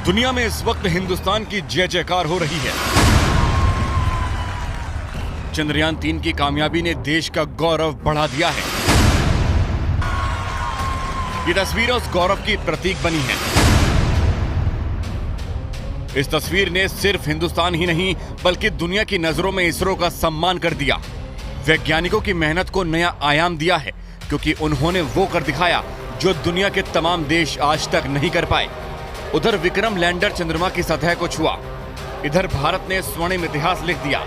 दुनिया में इस वक्त हिंदुस्तान की जय जयकार हो रही है। चंद्रयान 3 की कामयाबी ने देश का गौरव बढ़ा दिया है। ये तस्वीर उस गौरव की प्रतीक बनी है। इस तस्वीर ने सिर्फ हिंदुस्तान ही नहीं बल्कि दुनिया की नजरों में इसरो का सम्मान कर दिया। वैज्ञानिकों की मेहनत को नया आयाम दिया है, क्योंकि उन्होंने वो कर दिखाया जो दुनिया के तमाम देश आज तक नहीं कर पाए। उधर विक्रम लैंडर चंद्रमा की सतह को छुआ, इधर भारत ने स्वर्णिम इतिहास लिख दिया।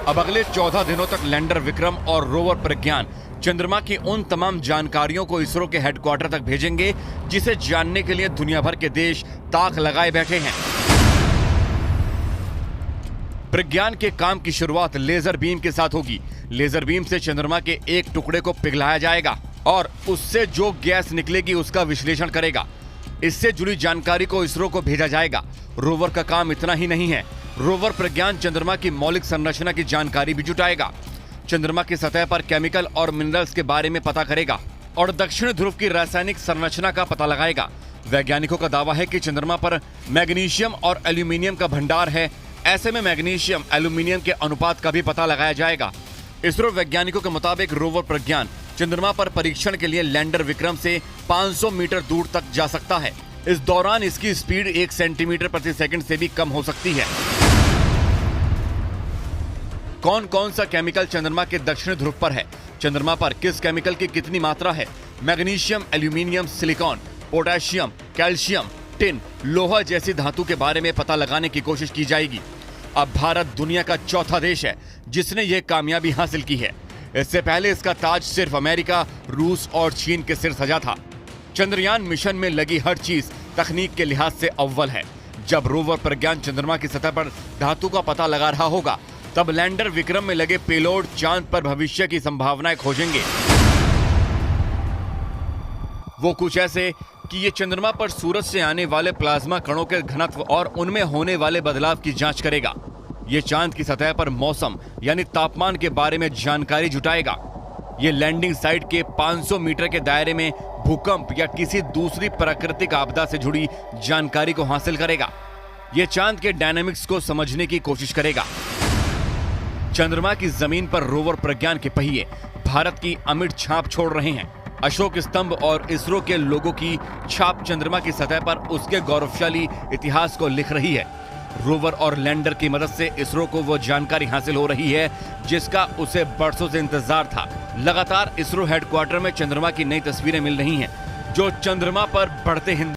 अब अगले 14 दिनों तक लैंडर विक्रम और रोवर प्रज्ञान चंद्रमा की उन तमाम जानकारियों को इसरो के हेडक्वार्टर तक भेजेंगे जिसे जानने के लिए दुनिया भर के देश ताक लगाए बैठे हैं। प्रज्ञान के काम की शुरुआत लेजर बीम के साथ होगी। लेजर बीम से चंद्रमा के एक टुकड़े को पिघलाया जाएगा और उससे जो गैस निकलेगी उसका विश्लेषण करेगा। इससे जुड़ी जानकारी को इसरो को भेजा जाएगा। रोवर का काम इतना ही नहीं है, रोवर प्रज्ञान चंद्रमा की मौलिक संरचना की जानकारी भी जुटाएगा। चंद्रमा की सतह पर केमिकल और मिनरल्स के बारे में पता करेगा और दक्षिण ध्रुव की रासायनिक संरचना का पता लगाएगा। वैज्ञानिकों का दावा है कि चंद्रमा पर मैग्नीशियम और एल्यूमिनियम का भंडार है। ऐसे में मैग्नीशियम एल्यूमिनियम के अनुपात का भी पता लगाया जाएगा। इसरो वैज्ञानिकों के मुताबिक रोवर प्रज्ञान चंद्रमा पर परीक्षण के लिए लैंडर विक्रम से 500 मीटर दूर तक जा सकता है। इस दौरान इसकी स्पीड 1 सेंटीमीटर प्रति सेकंड से भी कम हो सकती है। कौन कौन सा केमिकल चंद्रमा के दक्षिण ध्रुव पर है, चंद्रमा पर किस केमिकल की कितनी मात्रा है, magnesium, aluminium, silicon, potassium, calcium, tin, लोहा जैसी धातु के बारे में पता लगाने की कोशिश की जाएगी। अब भारत दुनिया का चौथा देश है जिसने यह कामयाबी हासिल की है। इससे पहले इसका ताज सिर्फ अमेरिका, रूस और चीन के सिर सजा था। चंद्रयान मिशन में लगी हर चीज तकनीक के लिहाज से अव्वल है। जब रोवर प्रज्ञान चंद्रमा की सतह पर धातु का पता लगा रहा होगा, तब लैंडर विक्रम में लगे पेलोड चांद पर भविष्य की संभावनाएं खोजेंगे। वो कुछ ऐसे कि ये चंद्रमा पर सूरज से आने वाले प्लाज्मा कणों के घनत्व और उनमें होने वाले बदलाव की जांच करेगा। ये चांद की सतह पर मौसम यानी तापमान के बारे में जानकारी जुटाएगा। ये लैंडिंग साइट के 500 मीटर के दायरे में भूकंप या किसी दूसरी प्राकृतिक आपदा से जुड़ी जानकारी को हासिल करेगा। ये चांद के डायनामिक्स को समझने की कोशिश करेगा। चंद्रमा की जमीन पर रोवर प्रज्ञान के पहिए भारत की अमिट छाप छोड़ रहे हैं। अशोक स्तंभ और इसरो के लोगों की छाप चंद्रमा की सतह पर उसके गौरवशाली इतिहास को लिख रही है। रोवर और लैंडर की मदद से इसरो को वो जानकारी हासिल हो रही है जिसका उसे बरसों से इंतजार था। लगातार इसरो हेडक्वार्टर में चंद्रमा की नई तस्वीरें मिल रही हैं जो चंद्रमा पर बढ़ते